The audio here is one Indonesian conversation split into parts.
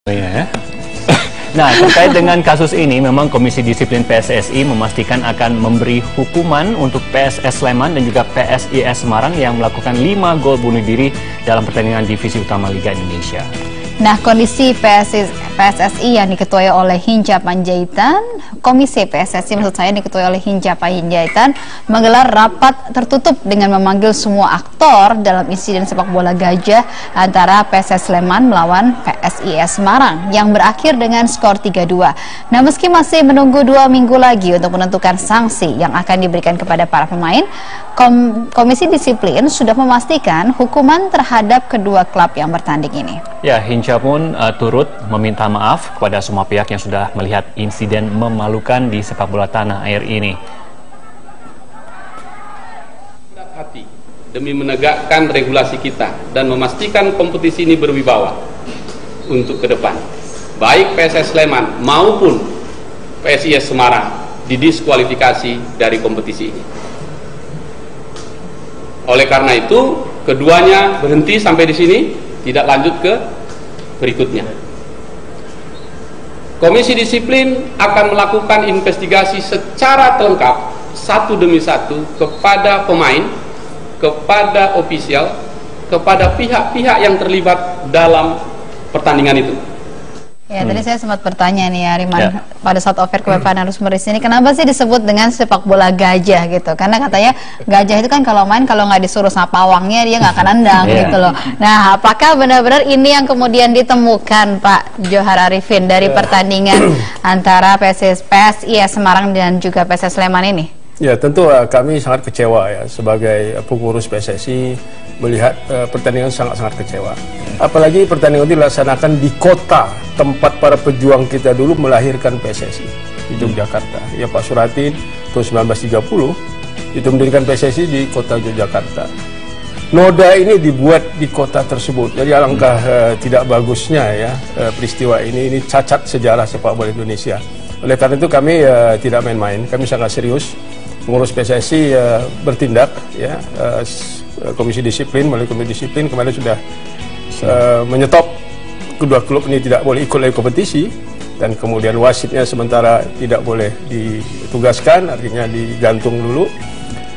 Ya. Nah, terkait dengan kasus ini, memang Komisi Disiplin PSSI memastikan akan memberi hukuman untuk PSS Sleman dan juga PSIS Semarang yang melakukan 5 gol bunuh diri dalam pertandingan divisi utama Liga Indonesia. Nah, kondisi PSSI yang diketuai oleh Hinca Panjaitan, Komisi PSSI maksud saya diketuai oleh Hinca Panjaitan, menggelar rapat tertutup dengan memanggil semua aktor dalam insiden sepak bola gajah antara PSS Sleman melawan PSIS Semarang yang berakhir dengan skor 3-2. Nah, meski masih menunggu 2 minggu lagi untuk menentukan sanksi yang akan diberikan kepada para pemain, Komisi Disiplin sudah memastikan hukuman terhadap kedua klub yang bertanding ini. Ya, Hinca pun turut meminta maaf kepada semua pihak yang sudah melihat insiden memalukan di sepak bola tanah air ini. Hati demi menegakkan regulasi kita dan memastikan kompetisi ini berwibawa untuk ke depan. Baik PSS Sleman maupun PSIS Semarang didiskualifikasi dari kompetisi ini. Oleh karena itu, keduanya berhenti sampai di sini, tidak lanjut ke berikutnya. Komisi Disiplin akan melakukan investigasi secara lengkap satu demi satu kepada pemain, kepada ofisial, kepada pihak-pihak yang terlibat dalam pertandingan itu. Ya, tadi saya sempat bertanya nih ya, Riman, pada saat offer ke Bapak narasumber di sini, kenapa sih disebut dengan sepak bola gajah gitu? Karena katanya gajah itu kan kalau main, kalau nggak disuruh sama pawangnya dia nggak akan nendang gitu loh. Nah, apakah benar-benar ini yang kemudian ditemukan Pak Johar Arifin dari pertandingan antara PSIS Semarang dan juga PSS Sleman ini? Ya, tentu kami sangat kecewa ya sebagai pengurus PSSI melihat pertandingan sangat-sangat kecewa. Apalagi pertandingan itu dilaksanakan di kota tempat para pejuang kita dulu melahirkan PSSI, di Yogyakarta. Ya, Pak Suratin tahun 1930 itu mendirikan PSSI di kota Yogyakarta. Noda ini dibuat di kota tersebut. Jadi alangkah tidak bagusnya ya peristiwa ini cacat sejarah sepak bola Indonesia. Oleh karena itu kami tidak main-main, kami sangat serius. Pengurus PSSI bertindak ya, Komisi Disiplin melalui Komisi Disiplin kemarin sudah menyetop kedua klub ini tidak boleh ikut lagi kompetisi, dan kemudian wasitnya sementara tidak boleh ditugaskan, artinya digantung dulu,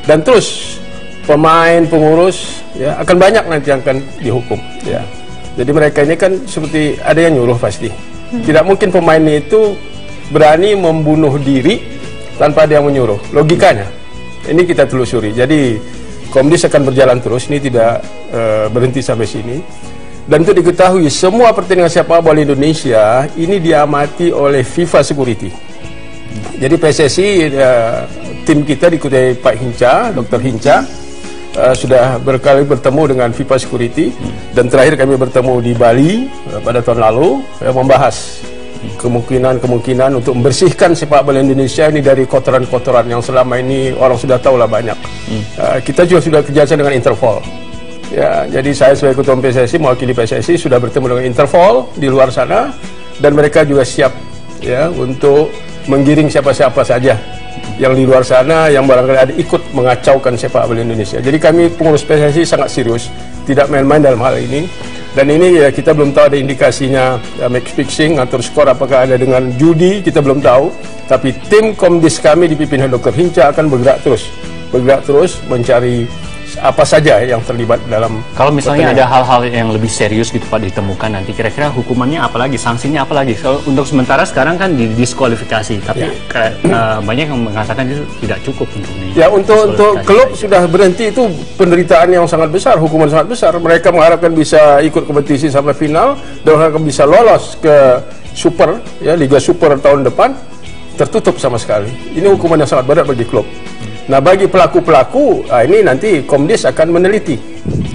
dan terus pemain, pengurus ya akan banyak nanti yang akan dihukum ya. Jadi mereka ini kan seperti ada yang nyuruh pasti. Tidak mungkin pemain itu berani membunuh diri tanpa ada yang menyuruh. Logikanya ini kita telusuri. Jadi Komdis akan berjalan terus, ini tidak berhenti sampai sini. Dan itu diketahui semua pertandingan sepak bola Indonesia ini diamati oleh FIFA Security. Jadi PSSI tim kita diikuti Pak Hinca, Dr. Hinca sudah berkali bertemu dengan FIFA Security, dan terakhir kami bertemu di Bali pada tahun lalu membahas kemungkinan untuk membersihkan sepak bola Indonesia ini dari kotoran-kotoran yang selama ini orang sudah tahu lah banyak. Kita juga sudah kerjasama dengan Interpol. Ya, jadi saya sebagai ketua PSSI mewakili PSSI sudah bertemu dengan Interpol di luar sana, dan mereka juga siap ya untuk menggiring siapa-siapa saja yang di luar sana yang barangkali ada ikut mengacaukan sepak bola Indonesia. Jadi kami pengurus PSSI sangat serius, tidak main-main dalam hal ini. Dan ini ya, kita belum tahu ada indikasinya match fixing, ngatur skor, apakah ada dengan judi, kita belum tahu. Tapi tim Komdis kami dipimpin oleh Dr. Hinca akan bergerak terus mencari apa saja yang terlibat dalam. Kalau misalnya ada hal-hal yang lebih serius gitu Pak ditemukan, nanti kira-kira hukumannya apa lagi, sanksinya apa lagi? Kalau untuk sementara sekarang kan didiskualifikasi, tapi banyak yang mengatakan itu tidak cukup untuk ya, untuk klub sudah berhenti itu penderitaan yang sangat besar, hukuman sangat besar. Mereka mengharapkan bisa ikut kompetisi sampai final dan mengharapkan bisa lolos ke Super ya, Liga Super tahun depan, tertutup sama sekali. Ini hukuman yang sangat berat bagi klub. Nah, bagi pelaku-pelaku, ini nanti Komdis akan meneliti.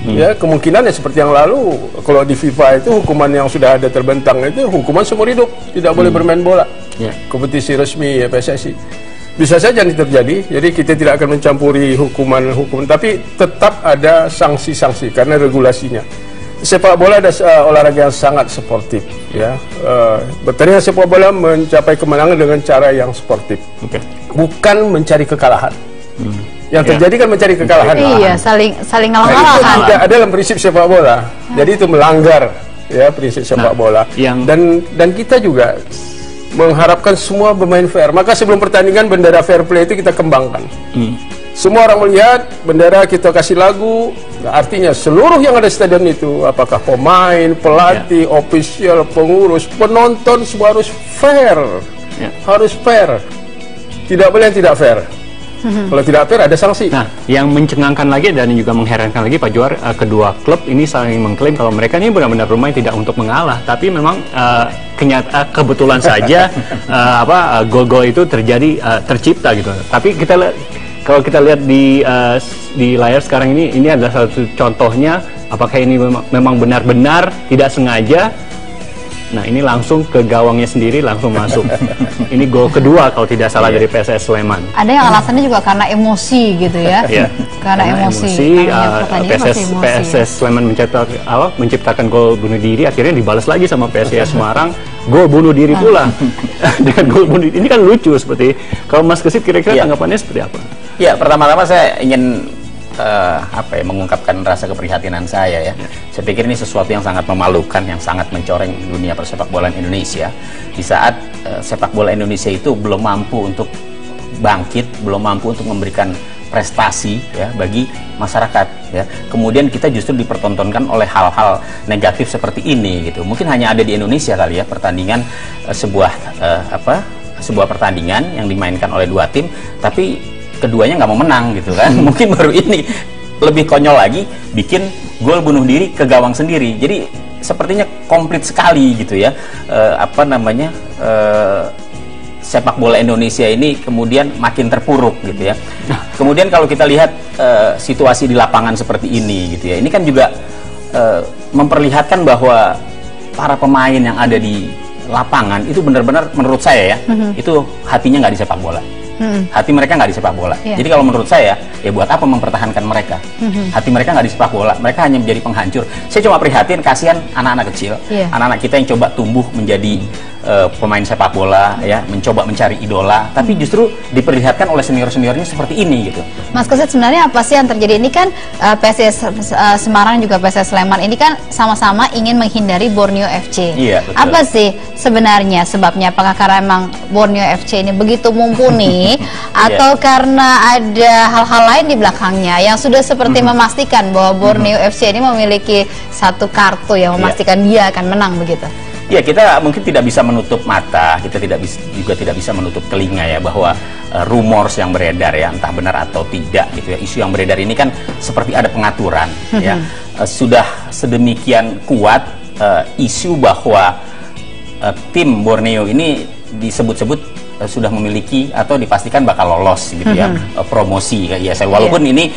Ya, kemungkinannya seperti yang lalu, kalau di FIFA itu hukuman yang sudah ada terbentang itu hukuman seumur hidup, tidak boleh bermain bola. Kompetisi resmi ya, PSSI. Bisa saja ini terjadi, jadi kita tidak akan mencampuri hukuman, tapi tetap ada sanksi-sanksi karena regulasinya. Sepak bola ada olahraga yang sangat sportif ya. Pertandingan sepak bola mencapai kemenangan dengan cara yang sportif. Bukan mencari kekalahan. Yang terjadi kan mencari kekalahan. Iya, saling ngalah-ngalahan. Tidak ada dalam prinsip sepak bola. Jadi itu melanggar ya prinsip sepak bola. Yang Dan kita juga mengharapkan semua bermain fair. Maka sebelum pertandingan bendera fair play itu kita kembangkan. Semua orang melihat bendera, kita kasih lagu. Artinya seluruh yang ada di stadion itu, apakah pemain, pelatih, official, pengurus, penonton, semua harus fair. Harus fair. Tidak boleh yang tidak fair. Kalau tidak fair ada sanksi. Nah, yang mencengangkan lagi dan juga mengherankan lagi Pak Johar, kedua klub ini saling mengklaim kalau mereka ini benar-benar bermain tidak untuk mengalah, tapi memang kebetulan saja gol-gol itu tercipta gitu. Tapi kalau kita lihat di layar sekarang ini adalah satu contohnya, apakah ini memang benar-benar tidak sengaja. Nah, ini langsung ke gawangnya sendiri, langsung masuk. Ini gol kedua kalau tidak salah dari PSS Sleman. Ada yang alasannya juga karena emosi gitu ya. Karena emosi. PSS Sleman menciptakan gol bunuh diri, akhirnya dibalas lagi sama PSIS Semarang, gol bunuh diri pula. Dengan gol bunuh diri ini kan lucu seperti. Kalau Mas Kesit kira-kira tanggapannya seperti apa? Ya, pertama-tama saya ingin mengungkapkan rasa keprihatinan saya ya. Saya pikir ini sesuatu yang sangat memalukan, yang sangat mencoreng dunia persepak bolaan Indonesia. Di saat sepak bola Indonesia itu belum mampu untuk bangkit, belum mampu untuk memberikan prestasi ya bagi masyarakat ya. Kemudian kita justru dipertontonkan oleh hal-hal negatif seperti ini gitu. Mungkin hanya ada di Indonesia kali ya pertandingan sebuah pertandingan yang dimainkan oleh dua tim, tapi keduanya nggak mau menang gitu kan. Mungkin baru ini. Lebih konyol lagi, bikin gol bunuh diri ke gawang sendiri. Jadi sepertinya komplit sekali gitu ya. Sepak bola Indonesia ini kemudian makin terpuruk gitu ya. Kemudian kalau kita lihat situasi di lapangan seperti ini gitu ya, ini kan juga memperlihatkan bahwa para pemain yang ada di lapangan itu benar-benar menurut saya ya, itu hatinya nggak di sepak bola. Hati mereka nggak di sepak bola. Jadi kalau menurut saya, ya buat apa mempertahankan mereka? Hati mereka nggak di sepak bola, mereka hanya menjadi penghancur. Saya cuma prihatin, kasihan anak-anak kecil, anak-anak kita yang coba tumbuh menjadi pemain sepak bola, ya, mencoba mencari idola, tapi justru diperlihatkan oleh senior-seniornya seperti ini gitu. Mas Kesit, sebenarnya apa sih yang terjadi? Ini kan PSIS Semarang juga PSIS Sleman ini kan sama-sama ingin menghindari Borneo FC. Iya, betul. Apa sih sebenarnya sebabnya? Apakah karena emang Borneo FC ini begitu mumpuni atau karena ada hal-hal lain di belakangnya yang sudah seperti memastikan bahwa Borneo FC ini memiliki satu kartu yang memastikan dia akan menang begitu? Ya, kita mungkin tidak bisa menutup mata, kita juga tidak bisa menutup telinga ya bahwa rumors yang beredar ya, entah benar atau tidak gitu ya, isu yang beredar ini kan seperti ada pengaturan ya. Sudah sedemikian kuat isu bahwa tim Borneo ini disebut-sebut sudah memiliki atau dipastikan bakal lolos gitu ya, promosi ke ISL, walaupun ini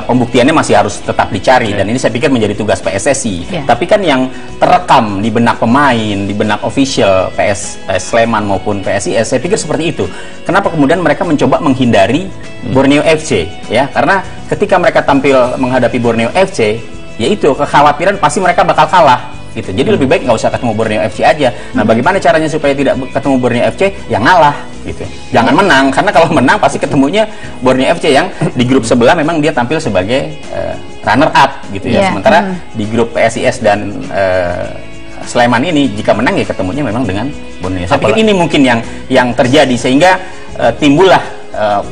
pembuktiannya masih harus tetap dicari dan ini saya pikir menjadi tugas PSSI. Tapi kan yang terekam di benak pemain, di benak official PS Sleman maupun PSIS, saya pikir seperti itu. Kenapa kemudian mereka mencoba menghindari Borneo FC ya, karena ketika mereka tampil menghadapi Borneo FC, yaitu kekhawatiran pasti mereka bakal kalah gitu. Jadi lebih baik nggak usah ketemu Borneo FC aja. Nah, bagaimana caranya supaya tidak ketemu Borneo FC? Yang ngalah gitu. Jangan menang, karena kalau menang pasti ketemunya Borneo FC yang di grup sebelah memang dia tampil sebagai runner up gitu ya. Sementara di grup PSIS dan Sleman ini jika menang ya ketemunya memang dengan Borneo. Saya pikir ini mungkin yang terjadi sehingga timbullah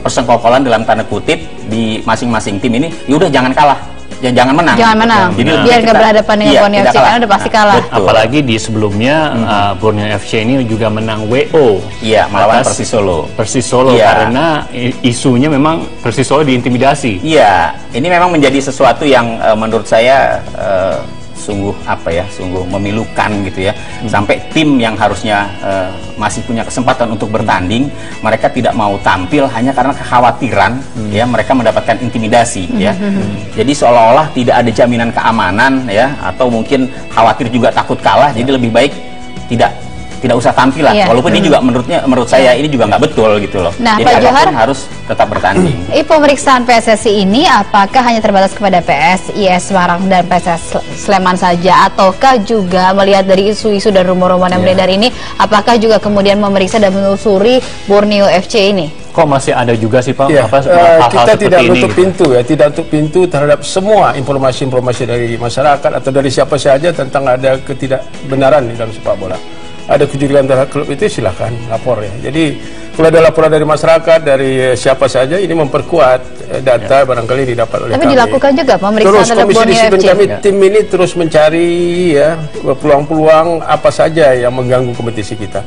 persengkokolan dalam tanda kutip di masing-masing tim ini. Yaudah jangan kalah. Ya, jangan menang. Jangan menang. Jadi biar nggak berhadapan dengan Borneo FC karena udah pasti kalah. Apalagi di sebelumnya Borneo FC ini juga menang WO. Iya, melawan Persis Solo. Persis Solo karena isunya memang Persis Solo diintimidasi. Iya, ini memang menjadi sesuatu yang menurut saya sungguh sungguh memilukan gitu ya. Sampai tim yang harusnya masih punya kesempatan untuk bertanding, mereka tidak mau tampil hanya karena kekhawatiran ya mereka mendapatkan intimidasi ya. Jadi seolah-olah tidak ada jaminan keamanan ya, atau mungkin khawatir juga takut kalah, jadi lebih baik tidak usah tampil lah. Walaupun ini juga menurut saya ini juga nggak betul gitu loh. Nah, jadi Pak Johar harus tetap bertanding. Pemeriksaan PSSI ini apakah hanya terbatas kepada PSIS Semarang dan PSS Sleman saja, ataukah juga melihat dari isu-isu dan rumor-rumor yang beredar ini, apakah juga kemudian memeriksa dan menelusuri Borneo FC ini? kok masih ada juga sih Pak? Ya, hal-hal kita seperti tidak ini, nutup gitu? pintu ya, tidak nutup pintu terhadap semua informasi-informasi dari masyarakat atau dari siapa saja tentang ada ketidakbenaran di dalam sepak bola. Ada kecurigaan terhadap klub itu silahkan lapor ya. Jadi kalau ada laporan dari masyarakat, dari siapa saja, ini memperkuat data barangkali didapat oleh Tapi kami. dilakukan juga pemeriksaan Terus terhadap komisi Borneo disiplin FC. kami, tim ini terus mencari ya peluang-peluang apa saja yang mengganggu kompetisi kita.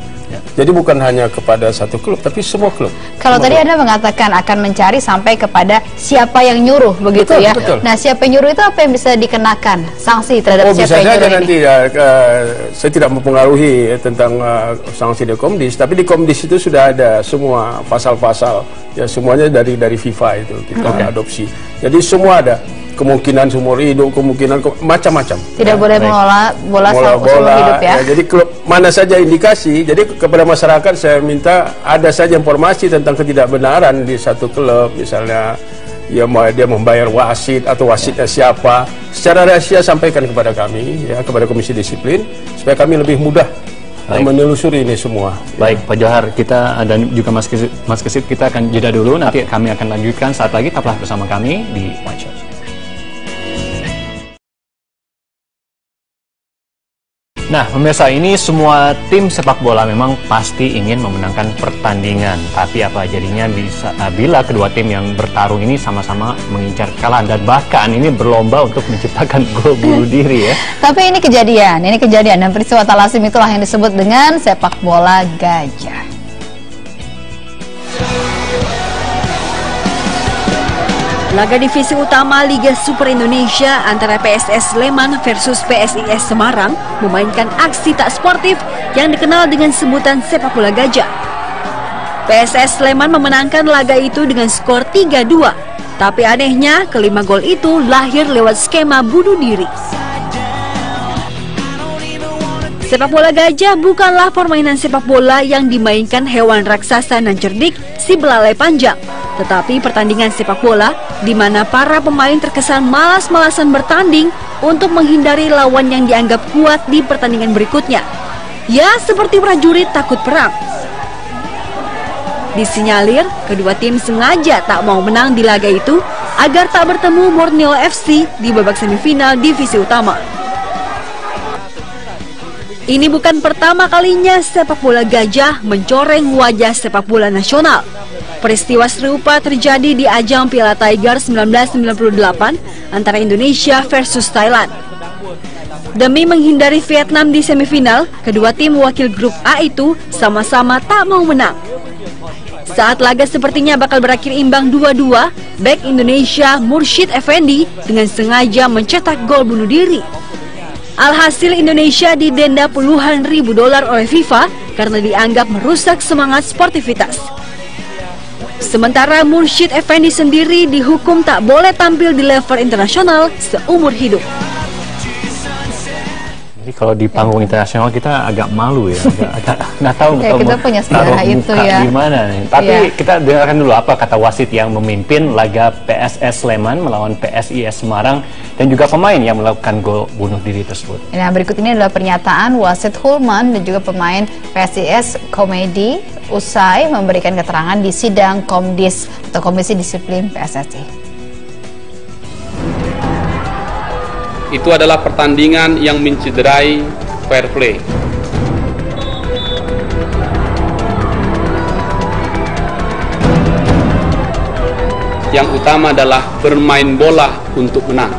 Jadi bukan hanya kepada satu klub, tapi semua klub. Kalau Semua tadi klub. Anda mengatakan akan mencari sampai kepada siapa yang nyuruh, begitu Betul, ya. betul. Nah, siapa yang nyuruh itu apa yang bisa dikenakan sanksi terhadap bisa siapa yang saja nyuruh nanti ini? ya, saya tidak mempengaruhi tentang sanksi di Komdis, tapi di Komdis itu sudah ada semua pasal-pasal ya, semuanya dari FIFA itu kita adopsi. Jadi semua ada kemungkinan seumur hidup, kemungkinan macam-macam. Tidak boleh mengelola bola seumur hidup ya. Jadi klub mana saja indikasi, jadi kepada masyarakat saya minta ada saja informasi tentang ketidakbenaran di satu klub, misalnya ya dia membayar wasit atau wasitnya siapa, secara rahasia sampaikan kepada kami ya, kepada Komisi Disiplin supaya kami lebih mudah menelusuri ini semua. Baik, Pak Johar, kita dan juga Mas Kesit, kita akan jeda dulu. Nanti kami akan lanjutkan saat lagi. Tetaplah bersama kami di One Shot. Nah, pemirsa, ini semua tim sepak bola memang pasti ingin memenangkan pertandingan. Tapi apa jadinya bila kedua tim yang bertarung ini sama-sama mengincar kekalahan dan bahkan ini berlomba untuk menciptakan gol bunuh diri ya. Tapi ini kejadian dan peristiwa talasim itulah yang disebut dengan sepak bola gajah. Laga divisi utama Liga Super Indonesia antara PSS Sleman versus PSIS Semarang memainkan aksi tak sportif yang dikenal dengan sebutan sepak bola gajah. PSS Sleman memenangkan laga itu dengan skor 3-2. Tapi anehnya, kelima gol itu lahir lewat skema bunuh diri. Sepak bola gajah bukanlah permainan sepak bola yang dimainkan hewan raksasa dan cerdik si belalai panjang, tetapi pertandingan sepak bola di mana para pemain terkesan malas-malasan bertanding untuk menghindari lawan yang dianggap kuat di pertandingan berikutnya. Ya, seperti prajurit takut perang. Disinyalir, kedua tim sengaja tak mau menang di laga itu agar tak bertemu Borneo FC di babak semifinal divisi utama. Ini bukan pertama kalinya sepak bola gajah mencoreng wajah sepak bola nasional. Peristiwa serupa terjadi di ajang Piala Tiger 1998 antara Indonesia versus Thailand. Demi menghindari Vietnam di semifinal, kedua tim wakil grup A itu sama-sama tak mau menang. Saat laga sepertinya bakal berakhir imbang 2-2, bek Indonesia Mursyid Effendi dengan sengaja mencetak gol bunuh diri. Alhasil Indonesia didenda puluhan ribu dolar oleh FIFA karena dianggap merusak semangat sportivitas. Sementara Mursyid Effendi sendiri dihukum tak boleh tampil di level internasional seumur hidup. Jadi kalau di panggung internasional kita agak malu ya, agak nggak tahu Ya, kita punya sejarah itu ya. Gimana nih? Tapi kita dengarkan dulu apa kata wasit yang memimpin laga PSS Sleman melawan PSIS Semarang dan juga pemain yang melakukan gol bunuh diri tersebut. Nah, berikut ini adalah pernyataan wasit Hulman dan juga pemain PSIS Komedi usai memberikan keterangan di sidang Komdis atau Komisi Disiplin PSSI. Itu adalah pertandingan yang mencederai fair play. Yang utama adalah bermain bola untuk menang.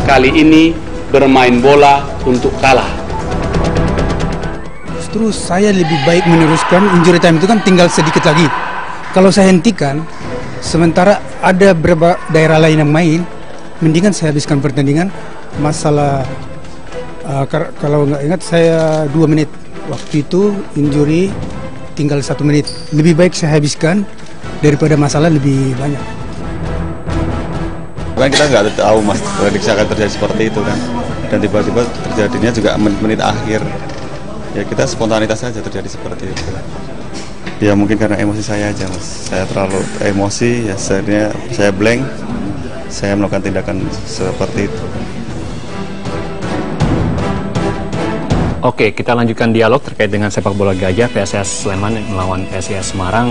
Kali ini bermain bola untuk kalah. Justru saya lebih baik meneruskan, injury time itu kan tinggal sedikit lagi. Kalau saya hentikan, sementara ada beberapa daerah lain yang main, mendingan saya habiskan pertandingan. Masalah kalau nggak ingat saya 2 menit waktu itu injury tinggal 1 menit. Lebih baik saya habiskan daripada masalah lebih banyak. Kan kita nggak tahu mas prediksi akan terjadi seperti itu kan, dan tiba-tiba terjadinya juga menit akhir. Ya kita spontanitas saja terjadi seperti itu. Ya mungkin karena emosi saya aja mas, saya terlalu emosi ya, saya blank, saya melakukan tindakan seperti itu. Oke, kita lanjutkan dialog terkait dengan sepak bola gajah PSS Sleman melawan PSIS Semarang.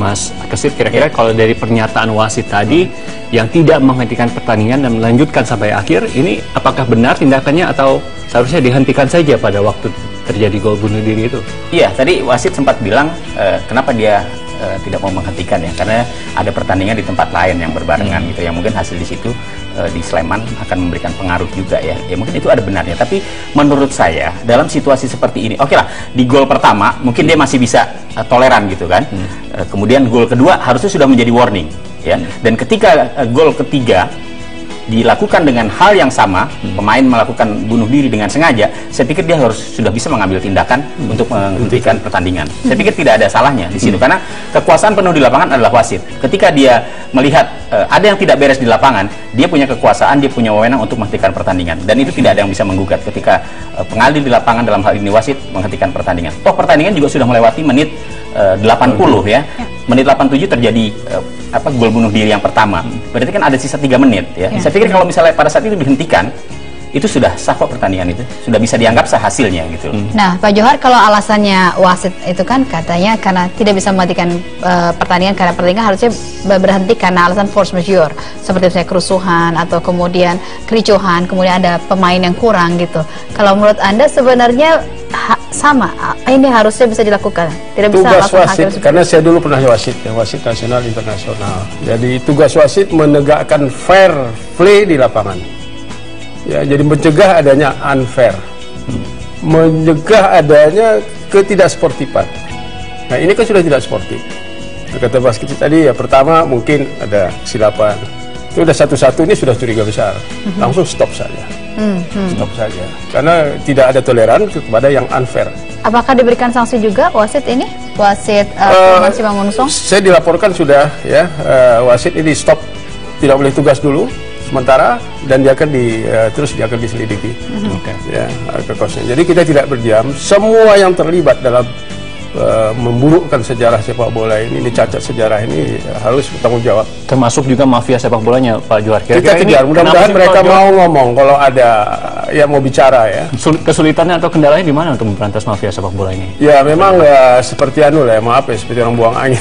Mas Kesit, kira-kira kalau dari pernyataan wasit tadi yang tidak menghentikan pertandingan dan melanjutkan sampai akhir, ini apakah benar tindakannya atau seharusnya dihentikan saja pada waktu terjadi gol bunuh diri itu? Iya, tadi wasit sempat bilang kenapa dia tidak mau menghentikan ya, karena ada pertandingan di tempat lain yang berbarengan gitu, yang mungkin hasil di situ di Sleman akan memberikan pengaruh juga ya. Ya mungkin itu ada benarnya, tapi menurut saya dalam situasi seperti ini, oke lah, di gol pertama mungkin dia masih bisa toleran gitu kan. Kemudian gol kedua harusnya sudah menjadi warning ya. Dan ketika gol ketiga dilakukan dengan hal yang sama, pemain melakukan bunuh diri dengan sengaja, saya pikir dia harus sudah bisa mengambil tindakan untuk menghentikan pertandingan. Saya pikir tidak ada salahnya di situ, karena kekuasaan penuh di lapangan adalah wasit. Ketika dia melihat ada yang tidak beres di lapangan, dia punya kekuasaan, dia punya wewenang untuk menghentikan pertandingan, dan itu tidak ada yang bisa menggugat ketika pengadil di lapangan, dalam hal ini wasit, menghentikan pertandingan. Toh pertandingan juga sudah melewati menit 80 ya. Menit 87 terjadi gol bunuh diri yang pertama. Berarti kan ada sisa 3 menit ya. Saya pikir kalau misalnya pada saat itu dihentikan, itu sudah sah kok pertandingan itu. Sudah bisa dianggap sah hasilnya gitu. Nah, Pak Johar, kalau alasannya wasit itu kan katanya karena tidak bisa mematikan pertandingan, karena pertandingan harusnya berhenti karena alasan force majeure, seperti misalnya kerusuhan atau kemudian kericuhan, kemudian ada pemain yang kurang gitu. Kalau menurut Anda sebenarnya sama, ini harusnya bisa dilakukan, tidak bisa tugas langsung wasit, karena saya dulu pernah wasit ya, wasit nasional internasional. Jadi tugas wasit menegakkan fair play di lapangan. Ya, jadi mencegah adanya unfair, mencegah adanya ketidaksportifan. Nah, ini kan sudah tidak sportif. Kata Mas Kesit tadi ya, pertama mungkin ada kesilapan. Itu udah satu-satu, ini sudah curiga besar. Langsung stop saja. Stop saja. Karena tidak ada toleran kepada yang unfair. Apakah diberikan sanksi juga wasit ini? Wasit Masih Mangunusong? Saya dilaporkan sudah ya, wasit ini stop, tidak boleh tugas dulu sementara, dan dia akan terus dia akan diselidiki. Ya, kekosnya. Jadi kita tidak berdiam. Semua yang terlibat dalam memburukkan sejarah sepak bola ini, dicacat sejarah ini, harus bertanggung jawab. Termasuk juga mafia sepak bolanya, Pak Johar. Kita kejar, mudah-mudahan mereka mau ngomong kalau ada yang mau bicara ya. Kesulitannya atau kendalanya di mana untuk memberantas mafia sepak bola ini? Ya memang seperti maaf ya, seperti orang buang angin.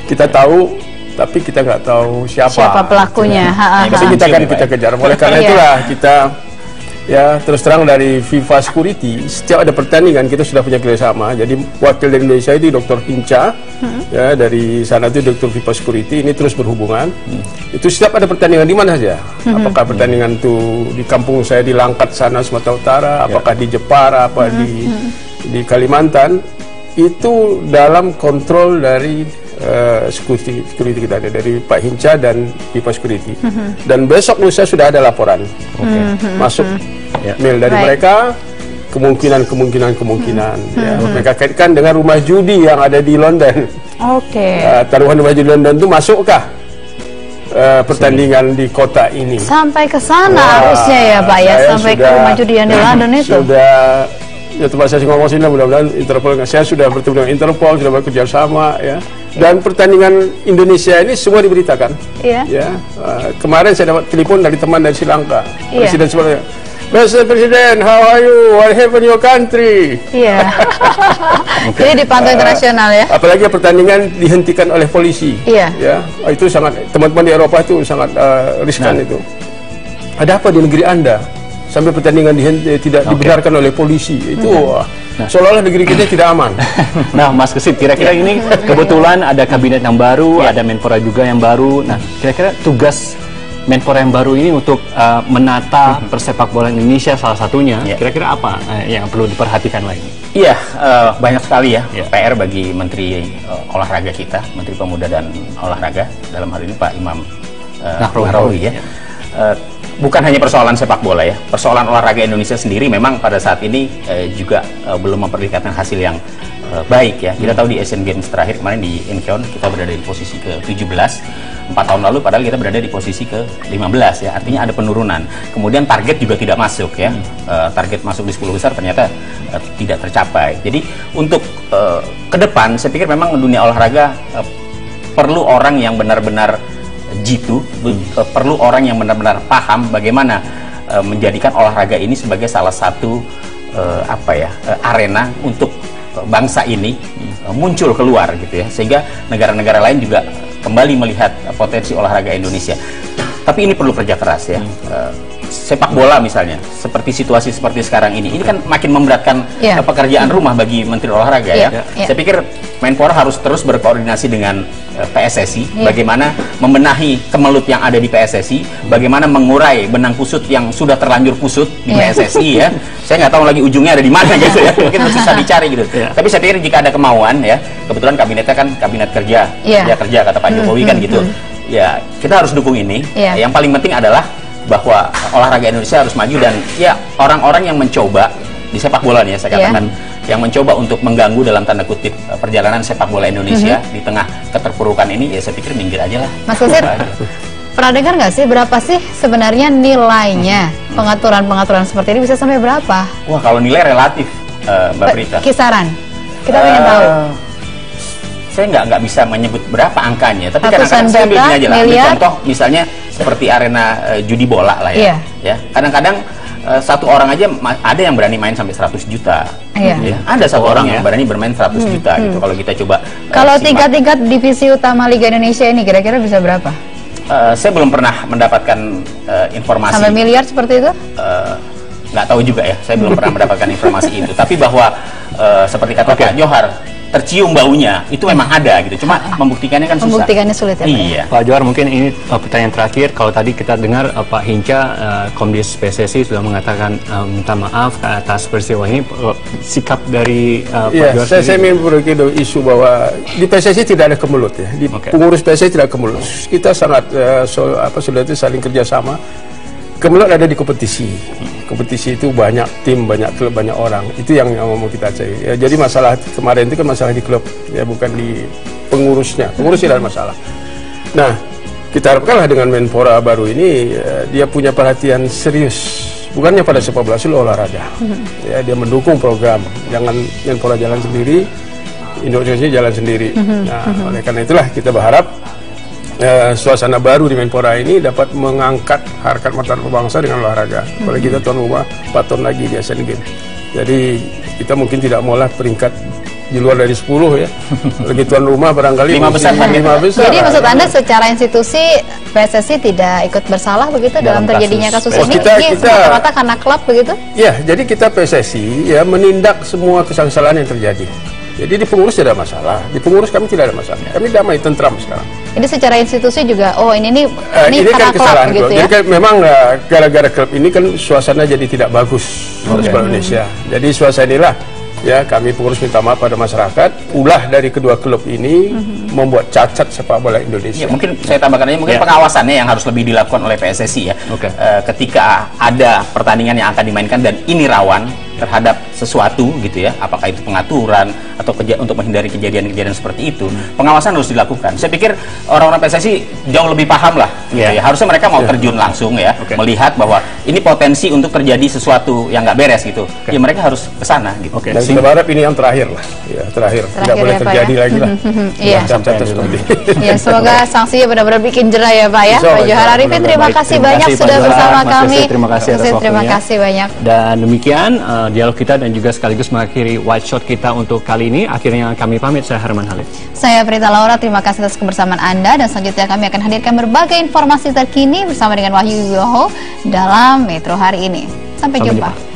Kita tahu, tapi kita nggak tahu siapa pelakunya. Tapi kita kejar. Oleh karena itulah kita ya terus terang dari FIFA Security, setiap ada pertandingan kita sudah punya kerjasama. Jadi wakil dari Indonesia itu Dr. Hinca, ya dari sana itu Dr. FIFA Security, ini terus berhubungan. Itu setiap ada pertandingan di mana saja, apakah pertandingan itu di kampung saya di Langkat sana Sumatera Utara, apakah di Jepara, apa di Kalimantan, itu dalam kontrol dari security kita, dari Pak Hinca dan FIFA Security. Dan besok lusa sudah ada laporan masuk mail dari mereka, kemungkinan ya, mereka kaitkan dengan rumah judi yang ada di London. Taruhan rumah judi London itu masukkah pertandingan di kota ini? Sampai ke sana harusnya ya Pak ya, sampai ke rumah judi yang di London itu. Sudah ya, tempat saya ngomong sini, mudah-mudahan Interpol, saya sudah bertemu dengan Interpol, sudah bekerja sama ya. Dan pertandingan Indonesia ini semua diberitakan. Ya, kemarin saya dapat telepon dari teman dari Sri Lanka, Presiden sebenarnya. Mr. President, how are you? What happened in your country? Jadi dipantau internasional ya. Apalagi pertandingan dihentikan oleh polisi. Ya, itu sangat, teman-teman di Eropa itu sangat riskan itu. Ada apa di negeri Anda sampai pertandingan tidak dibenarkan oleh polisi? Itu seolah-olah negeri kita tidak aman. Nah, Mas Kesit, kira-kira ini kebetulan ada kabinet yang baru, ada Menpora juga yang baru. Nah, kira-kira tugas Menpora yang baru ini untuk menata persepak bola Indonesia salah satunya, kira-kira apa yang perlu diperhatikan lagi? Iya, banyak sekali ya PR bagi Menteri Olahraga kita, Menteri Pemuda dan Olahraga, dalam hal ini Pak Imam Nahrawi ya. Bukan hanya persoalan sepak bola ya, persoalan olahraga Indonesia sendiri memang pada saat ini juga belum memperlihatkan hasil yang baik ya. Kita tahu di Asian Games terakhir kemarin di Incheon kita berada di posisi ke-17, 4 tahun lalu padahal kita berada di posisi ke-15 ya, artinya ada penurunan. Kemudian target juga tidak masuk ya, target masuk di 10 besar ternyata tidak tercapai. Jadi untuk ke depan saya pikir memang dunia olahraga perlu orang yang benar-benar jitu, perlu orang yang benar-benar paham bagaimana menjadikan olahraga ini sebagai salah satu arena untuk bangsa ini muncul keluar gitu ya, sehingga negara-negara lain juga kembali melihat potensi olahraga Indonesia. Tapi ini perlu kerja keras ya. Sepak bola misalnya, seperti situasi seperti sekarang ini kan makin memberatkan pekerjaan rumah bagi Menteri Olahraga ya. Saya pikir Menpora harus terus berkoordinasi dengan PSSI, bagaimana membenahi kemelut yang ada di PSSI, bagaimana mengurai benang kusut yang sudah terlanjur kusut di PSSI ya. Saya nggak tahu lagi ujungnya ada di mana gitu ya, mungkin susah dicari gitu. Tapi saya pikir jika ada kemauan ya, kebetulan kabinetnya kan kabinet kerja, kerja kata Pak Jokowi kan gitu. Ya kita harus dukung ini. Yang paling penting adalah bahwa olahraga Indonesia harus maju, dan ya orang-orang yang mencoba di sepak bola nih ya, saya katakan yang mencoba untuk mengganggu dalam tanda kutip perjalanan sepak bola Indonesia di tengah keterpurukan ini, ya saya pikir minggir aja lah. Mas Kusir, pernah dengar nggak sih berapa sih sebenarnya nilainya pengaturan-pengaturan seperti ini, bisa sampai berapa? Wah, kalau nilai relatif Mbak Prita, kisaran kita pengen tahu. Saya nggak bisa menyebut berapa angkanya, tapi ratusan kadang-kadang saya juta, aja lah. miliar. Contoh misalnya seperti arena judi bola lah ya. Ya, kadang-kadang satu orang aja ada yang berani main sampai 100 juta. Ya. Ada satu orang yang berani bermain 100 juta gitu. Kalau kita coba kalau tingkat-tingkat divisi utama Liga Indonesia ini kira-kira bisa berapa? Saya belum pernah mendapatkan informasi sampai miliar seperti itu? Nggak tahu juga ya, saya belum pernah mendapatkan informasi itu. Tapi bahwa seperti kata Pak Johar, tercium baunya itu memang ada gitu, cuma membuktikannya kan susah. Membuktikannya sulit ya, Pak? Iya. Pak Johar, mungkin ini pertanyaan terakhir. Kalau tadi kita dengar Pak Hinca, Komdis PSSI sudah mengatakan minta maaf atas peristiwa ini, sikap dari Pak Johar sendiri. Saya ingin berbagi isu bahwa di PSSI tidak ada kemelut ya, di pengurus PSSI tidak kemelut. Kita sangat sudah itu saling kerjasama. Kemelut ada di kompetisi. Kompetisi itu banyak tim, banyak klub, banyak orang. Itu yang mau kita cari. Ya, jadi masalah kemarin itu kan masalah di klub, ya bukan di pengurusnya. Pengurus tidak ada masalah. Nah, kita harapkanlah dengan Menpora baru ini dia punya perhatian serius. Bukannya pada sepak bola, seluruh olahraga. Ya, dia mendukung program. Jangan Menpora jalan sendiri, Indonesia jalan sendiri. Nah, oleh karena itulah kita berharap suasana baru di Menpora ini dapat mengangkat harkat martabat bangsa dengan olahraga. Apalagi kita tuan rumah 4 tahun lagi di Asian Games. Jadi kita mungkin tidak maulah peringkat di luar dari 10 ya. Lagi tuan rumah barangkali 5 besar. Jadi maksud Anda secara institusi PSSI tidak ikut bersalah begitu dalam terjadinya kasus ini? Ini semata-mata karena klub begitu? Ya, jadi kita PSSI ya menindak semua kesalahan yang terjadi. Jadi di pengurus tidak ada masalah, di pengurus kami tidak ada masalah, kami damai, tentram sekarang. Ini secara institusi juga, ini kan karena kesalahan klub gitu ya? Jadi kan memang gara-gara klub ini kan suasana jadi tidak bagus untuk Indonesia. Jadi suasana inilah ya kami pengurus minta maaf pada masyarakat, ulah dari kedua klub ini membuat cacat sepak bola Indonesia. Ya, mungkin saya tambahkan aja, mungkin pengawasannya yang harus lebih dilakukan oleh PSSI ya. Ketika ada pertandingan yang akan dimainkan dan ini rawan terhadap sesuatu gitu ya, apakah itu pengaturan atau untuk menghindari kejadian-kejadian seperti itu, pengawasan harus dilakukan. Saya pikir orang-orang PSSI jauh lebih paham lah gitu ya. Harusnya mereka mau terjun langsung ya, melihat bahwa ini potensi untuk terjadi sesuatu yang nggak beres gitu. Ya mereka harus ke sana gitu. Dan kita berharap ini yang terakhir lah. Ya, terakhir tidak boleh terjadi lagi lah. Ya, semoga sanksinya benar-benar bikin jerah ya Pak ya. Pak Johar Arifin, terima kasih banyak sudah bersama kami. Terima kasih atas waktunya. Terima kasih banyak. Dan demikian dialog kita dan juga sekaligus mengakhiri White Shot kita untuk kali ini. Akhirnya kami pamit, saya Herman Halid. Saya Prita Laura, terima kasih atas kebersamaan Anda, dan selanjutnya kami akan hadirkan berbagai informasi terkini bersama dengan Wahyu Wibowo dalam Metro Hari Ini. Sampai jumpa.